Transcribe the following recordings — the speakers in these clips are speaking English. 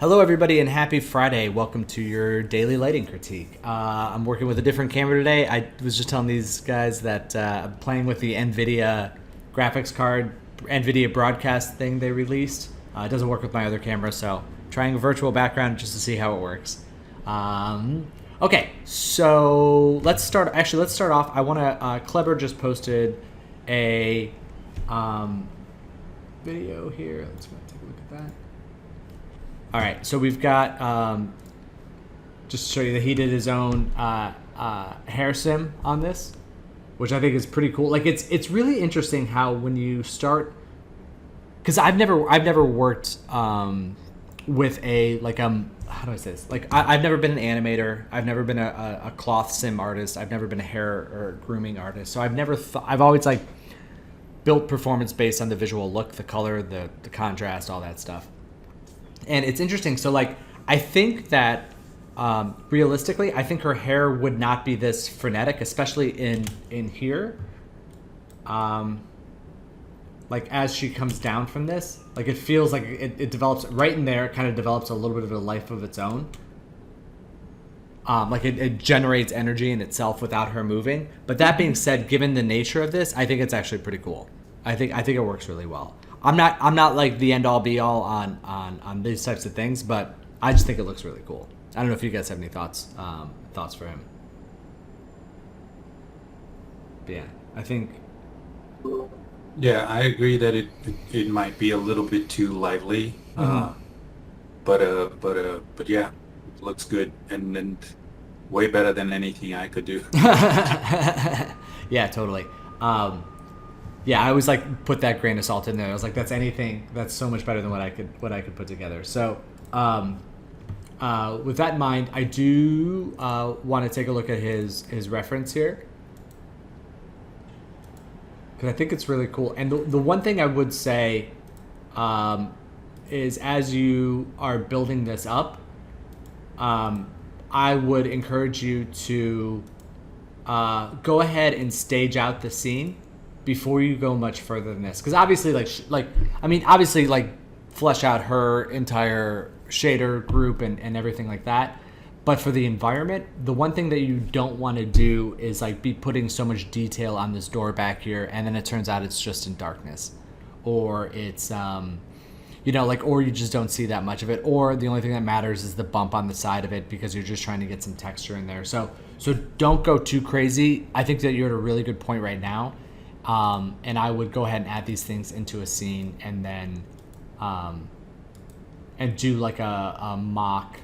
Hello, everybody, and happy Friday. Welcome to your daily lighting critique. I'm working with a different camera today. I was just telling these guys that I'm playing with the NVIDIA graphics card, NVIDIA broadcast thing they released. It doesn't work with my other camera, so trying a virtual background just to see how it works. Okay, so let's start. Actually, let's start off. I want to. Cleber just posted a video here. Let's go take a look at that. All right, so we've got, just to show you that he did his own hair sim on this, which I think is pretty cool. Like it's really interesting how when you start, because I've never worked with a how do I say this? Like I've never been an animator. I've never been a cloth sim artist. I've never been a hair or grooming artist. So I've always like built performance based on the visual look, the color, the contrast, all that stuff. And it's interesting. So, like, I think that realistically, I think her hair would not be this frenetic, especially in here. Like, as she comes down from this, like, it feels like it develops right in there. It kind of develops a little bit of a life of its own. Like, it generates energy in itself without her moving. But that being said, given the nature of this, I think it's actually pretty cool. I think it works really well. I'm not like the end all be all on these types of things, but I just think it looks really cool. I don't know if you guys have any thoughts for him. But yeah, I think. Yeah, I agree that it might be a little bit too lively, but yeah, it looks good and way better than anything I could do. Yeah, totally. Yeah, I always like put that grain of salt in there. I was like, that's so much better than what I could put together. So, with that in mind, I do want to take a look at his reference here, because I think it's really cool. And the one thing I would say is, as you are building this up, I would encourage you to go ahead and stage out the scene before you go much further than this, because obviously like flesh out her entire shader group and everything like that, but for the environment, the one thing that you don't want to do is like be putting so much detail on this door back here and then it turns out it's just in darkness, or it's or you just don't see that much of it, or the only thing that matters is the bump on the side of it because you're just trying to get some texture in there. So don't go too crazy. I think that you're at a really good point right now. And I would go ahead and add these things into a scene and then and do like a mock,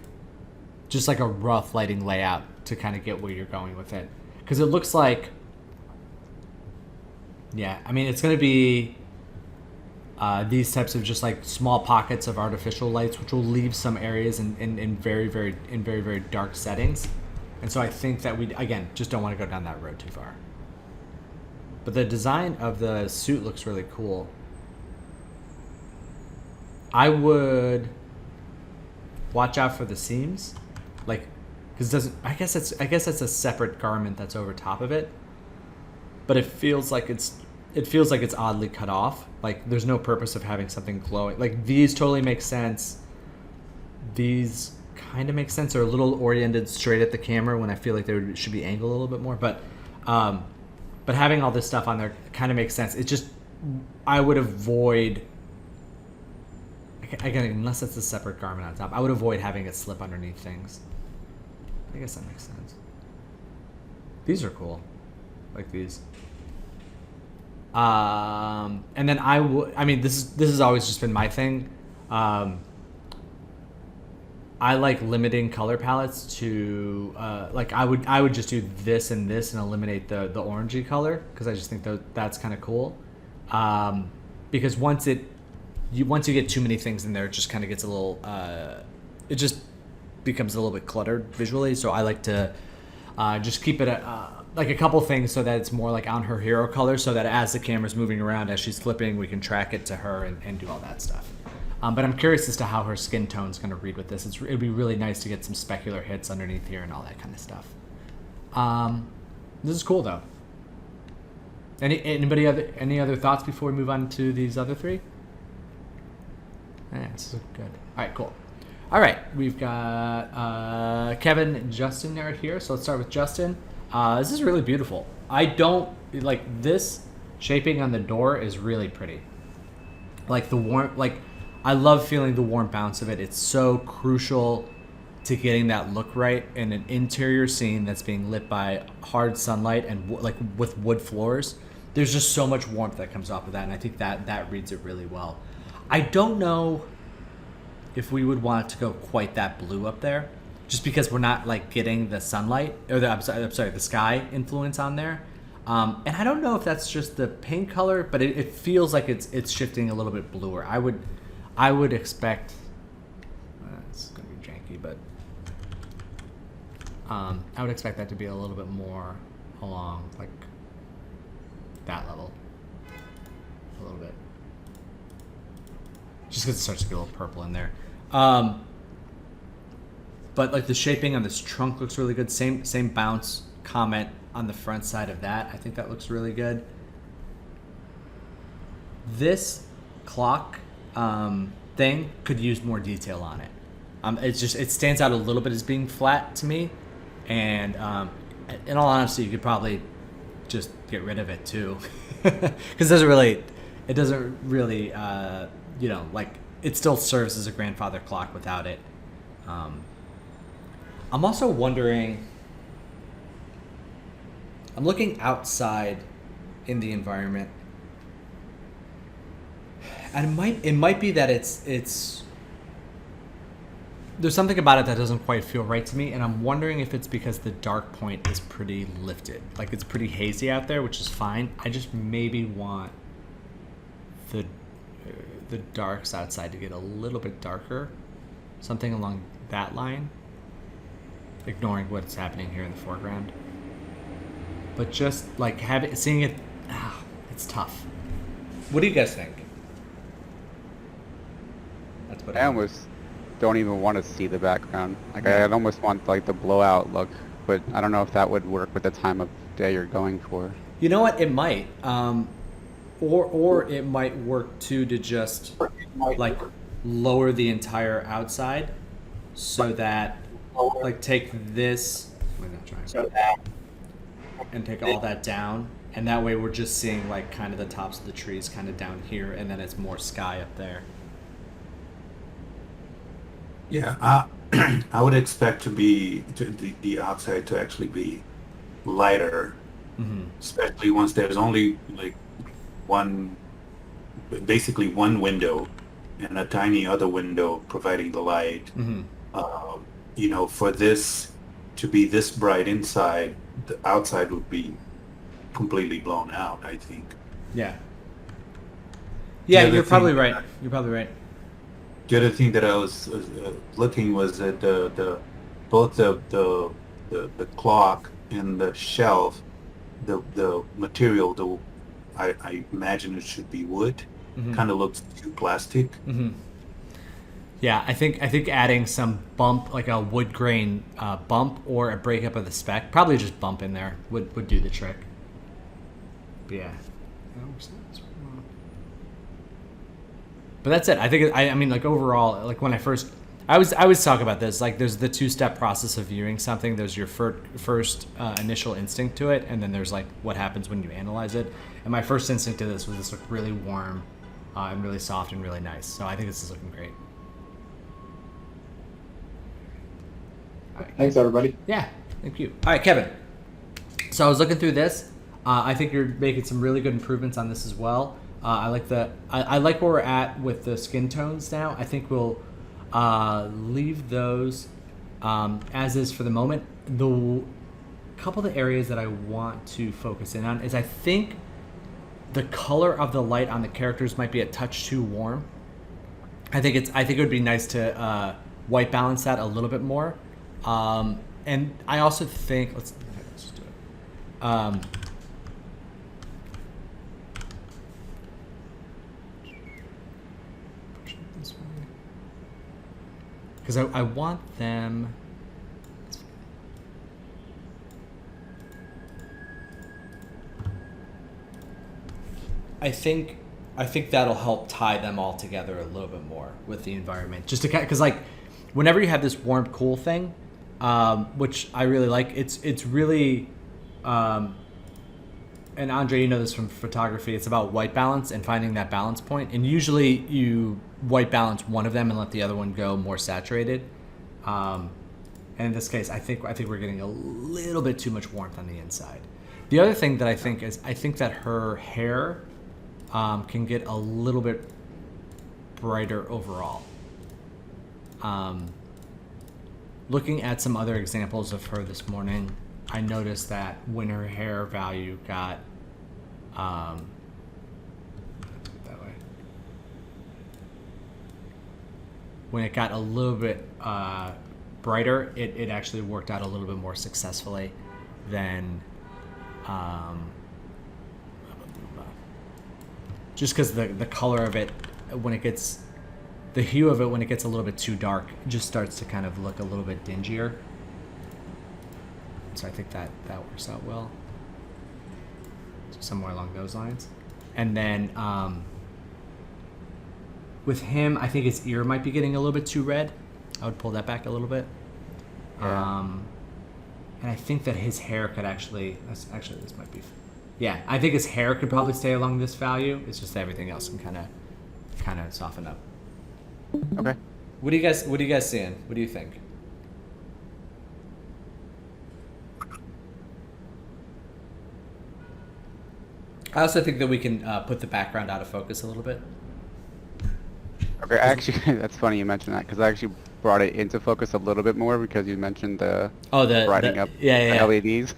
just like a rough lighting layout to kind of get where you're going with it. Because it looks like, yeah, I mean, it's going to be these types of just like small pockets of artificial lights, which will leave some areas in very dark settings. And so I think that we, again, just don't want to go down that road too far. But the design of the suit looks really cool. I would watch out for the seams, like, because it doesn't. I guess it's a separate garment that's over top of it, but it feels like it's oddly cut off. Like there's no purpose of having something glowing. Like these totally make sense. These kind of make sense. They're a little oriented straight at the camera when I feel like they should be angled a little bit more, but having all this stuff on there kind of makes sense. It's just, I would avoid, again, unless it's a separate garment on top, I would avoid having it slip underneath things. I guess that makes sense. These are cool. Like these. And then this has always just been my thing. I like limiting color palettes to like I would just do this and this and eliminate the orangey color, because I just think that's kind of cool. Because once you get too many things in there, it just kind of gets a little it just becomes a little bit cluttered visually. So I like to just keep it like a couple things so that it's more like on her hero color, so that as the camera's moving around, as she's flipping, we can track it to her and do all that stuff. But I'm curious as to how her skin tone's going to read with this. It'd be really nice to get some specular hits underneath here and all that kind of stuff. This is cool though. Any other thoughts before we move on to these other three? Yeah, this is good. All right, cool. All right, we've got Kevin and Justin are here. So let's start with Justin. This is really beautiful. I don't like this shaping on the door is really pretty. Like the warm, like I love feeling the warm bounce of it. It's so crucial to getting that look right in an interior scene that's being lit by hard sunlight and like with wood floors. There's just so much warmth that comes off of that, and I think that reads it really well. I don't know if we would want it to go quite that blue up there, just because we're not like getting the sunlight or I'm sorry, the sky influence on there. And I don't know if that's just the paint color, but it feels like it's shifting a little bit bluer. I would expect it's gonna be janky, but I would expect that to be a little bit more along like that level, a little bit, just because it starts to get a little purple in there. But like the shaping on this trunk looks really good. Same bounce comment on the front side of that. I think that looks really good. This clock thing could use more detail on it. It stands out a little bit as being flat to me, and in all honesty, you could probably just get rid of it too, because it doesn't really like it still serves as a grandfather clock without it. I'm also wondering. I'm looking outside in the environment, and it might be that it's there's something about it that doesn't quite feel right to me, and I'm wondering if it's because the dark point is pretty lifted, like it's pretty hazy out there, which is fine. I just maybe want the darks outside to get a little bit darker, something along that line, ignoring what's happening here in the foreground. But just like seeing it, it's tough. What do you guys think? That's what I almost don't even want to see the background. Like I'd almost want like the blowout look, but I don't know if that would work with the time of day you're going for. You know what? It might, or it might work too to just like lower the entire outside, so that like take this. Wait, not trying. And take all that down, and that way we're just seeing like kind of the tops of the trees kind of down here, and then it's more sky up there. Yeah, I would expect the outside to actually be lighter, especially once there's only like basically one window and a tiny other window providing the light. For this to be this bright inside, the outside would be completely blown out, I think. Yeah, you're probably right. The other thing that I was looking was at both the clock and the shelf, the material. I imagine it should be wood. Kind of looks too plastic. Yeah, I think adding some bump, like a wood grain bump or a breakup of the spec, probably just bump in there would do the trick. But yeah. But that's it. I think I mean like overall, like when I always talk about this, like there's the two-step process of viewing something. There's your first initial instinct to it, and then there's like what happens when you analyze it. And my first instinct to this was this looked really warm and really soft and really nice. So I think this is looking great. Right. Thanks, everybody. Yeah, thank you. All right, Kevin. So I was looking through this. I think you're making some really good improvements on this as well. I like where we're at with the skin tones now. I think we'll leave those as is for the moment. The couple of the areas that I want to focus in on is I think the color of the light on the characters might be a touch too warm. I think it would be nice to white balance that a little bit more. And I also think let's just do it. Because I want them. I think that'll help tie them all together a little bit more with the environment. Just to because like whenever you have this warm cool thing, which I really like, it's really, and Andre, you know this from photography, it's about white balance and finding that balance point. And usually you white balance one of them and let the other one go more saturated. And in this case, I think we're getting a little bit too much warmth on the inside. The other thing that I think is, I think that her hair can get a little bit brighter overall. Looking at some other examples of her this morning, I noticed that when her hair value got that way, when it got a little bit brighter, it actually worked out a little bit more successfully than just because the color of it, when it gets, the hue of it when it gets a little bit too dark, it just starts to kind of look a little bit dingier. So I think that works out well. So somewhere along those lines. And then with him, I think his ear might be getting a little bit too red. I would pull that back a little bit. Yeah. And I think that his hair could actually, this might be, yeah, I think his hair could probably stay along this value. It's just everything else can kind of soften up. Okay. What are you guys seeing? What do you think? I also think that we can put the background out of focus a little bit. Okay, actually, that's funny you mentioned that, because I actually brought it into focus a little bit more because you mentioned the brighting up the LEDs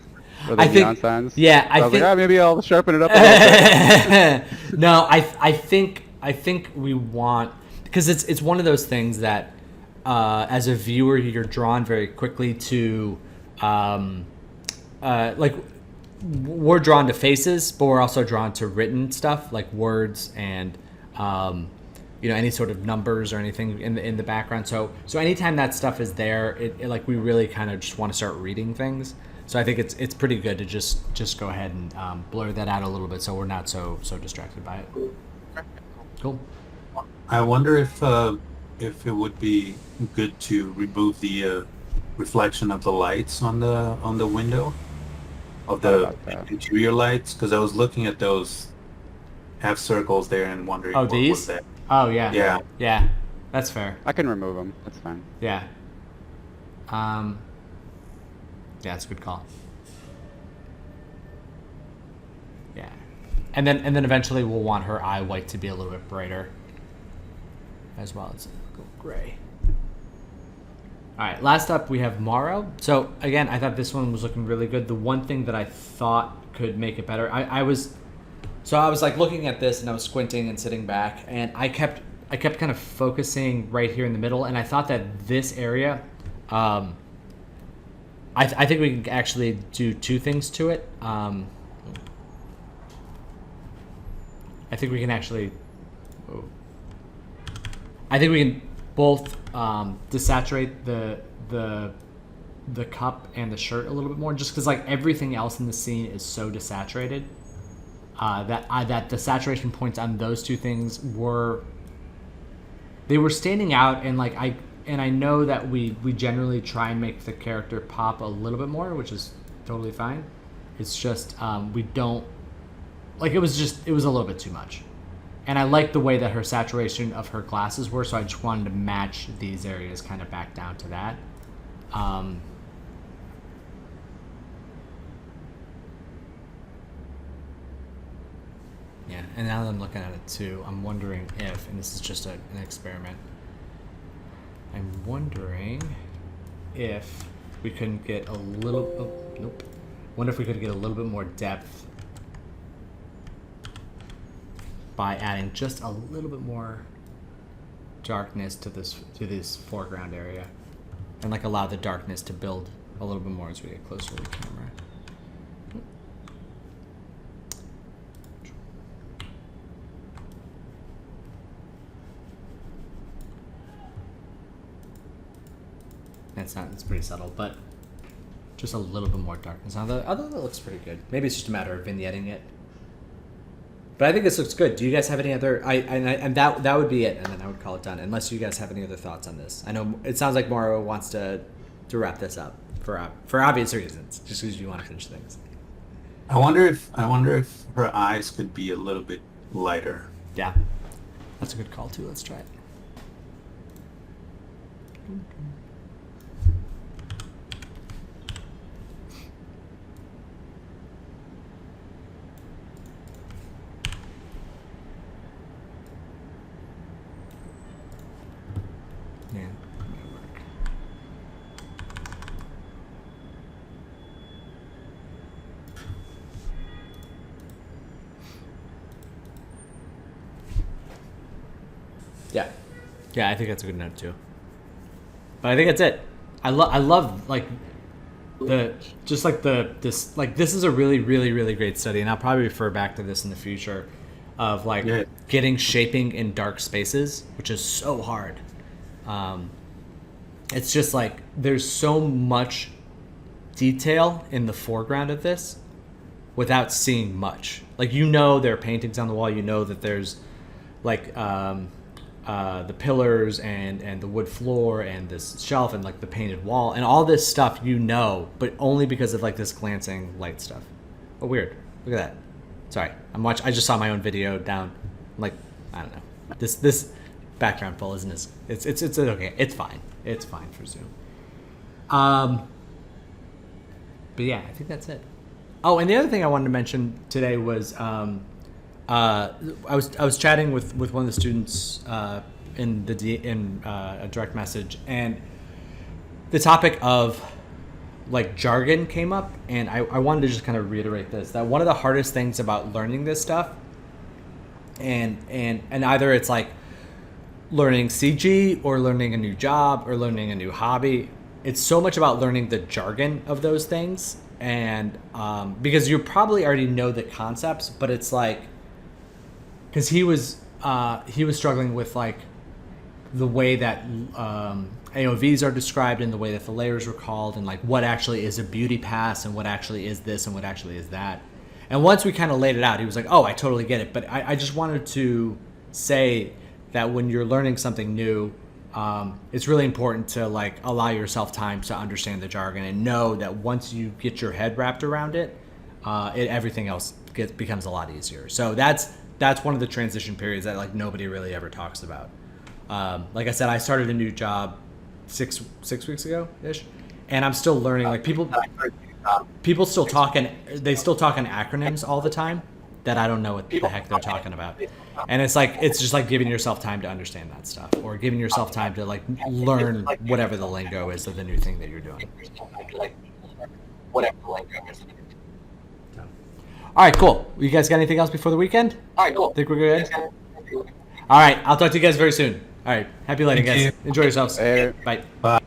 or the neon signs. Yeah, so I was like, maybe I'll sharpen it up a little bit. No, I think we want, because it's one of those things that as a viewer you're drawn very quickly to, like, we're drawn to faces, but we're also drawn to written stuff like words and any sort of numbers or anything in the background. So anytime that stuff is there, it like we really kind of just want to start reading things. So I think it's pretty good to just go ahead and blur that out a little bit so we're not so distracted by it. Cool. I wonder if it would be good to remove the reflection of the lights on the window of the interior lights, because I was looking at those half circles there and wondering what was that. Oh yeah. Yeah. Yeah. That's fair. I can remove them. That's fine. Yeah. Yeah, that's a good call. Yeah. And then eventually we'll want her eye white to be a little bit brighter as well. It's gray. All right, last up we have Mauro. So again, I thought this one was looking really good. The one thing that I thought could make it better, I was like looking at this and I was squinting and sitting back, and I kept kind of focusing right here in the middle, and I thought that this area, I think we can actually do two things to it. I think we can actually, both desaturate the cup and the shirt a little bit more, just because like everything else in the scene is so desaturated that the saturation points on those two things were standing out, and like I know that we generally try and make the character pop a little bit more, which is totally fine. It's just we don't like, it was a little bit too much. And I like the way that her saturation of her glasses were, so I just wanted to match these areas kind of back down to that. Yeah, and now that I'm looking at it too, I'm wondering if, and this is just an experiment, I'm wondering if we couldn't get a little, nope. Wonder if we could get a little bit more depth by adding just a little bit more darkness to this foreground area, and like allow the darkness to build a little bit more as we get closer to the camera. It's pretty subtle, but just a little bit more darkness. Although that looks pretty good. Maybe it's just a matter of vignetting it. But I think this looks good. Do you guys have any other? And that would be it, and then I would call it done. Unless you guys have any other thoughts on this. I know it sounds like Mauro wants to wrap this up for obvious reasons, just because you want to finish things. I wonder if her eyes could be a little bit lighter. Yeah, that's a good call too. Let's try it. Yeah. Yeah, I think that's a good note too. But I think that's it. I love like this is a really, really, really great study, and I'll probably refer back to this in the future of like getting shaping in dark spaces, which is so hard. It's just like there's so much detail in the foreground of this without seeing much. Like, you know, there are paintings on the wall, you know that there's like the pillars and the wood floor and this shelf and like the painted wall and all this stuff, you know, but only because of like this glancing light stuff. Oh, weird. Look at that. Sorry, I just saw my own video down. Like, I don't know. This background pull isn't as it's okay. It's fine. It's fine for Zoom. But yeah, I think that's it. Oh, and the other thing I wanted to mention today was I was chatting with one of the students in a direct message, and the topic of like jargon came up, and I wanted to just kind of reiterate this, that one of the hardest things about learning this stuff, and either it's like learning CG or learning a new job or learning a new hobby, it's so much about learning the jargon of those things, and because you probably already know the concepts, but it's like, because he was struggling with like the way that AOVs are described and the way that the layers were called, and like what actually is a beauty pass and what actually is this and what actually is that. And once we kind of laid it out, he was like, oh, I totally get it. But I just wanted to say that when you're learning something new, it's really important to like allow yourself time to understand the jargon and know that once you get your head wrapped around it, everything else becomes a lot easier. So that's one of the transition periods that like nobody really ever talks about. Like I said, I started a new job six weeks ago ish, and I'm still learning. Like people still talk in acronyms all the time that I don't know what the heck they're talking about. And it's just like giving yourself time to understand that stuff, or giving yourself time to like learn whatever the lingo is of the new thing that you're doing. All right, cool. You guys got anything else before the weekend? All right, cool. Think we're good? All right, I'll talk to you guys very soon. All right, happy lighting, guys. Enjoy yourselves. Later. Bye. Bye.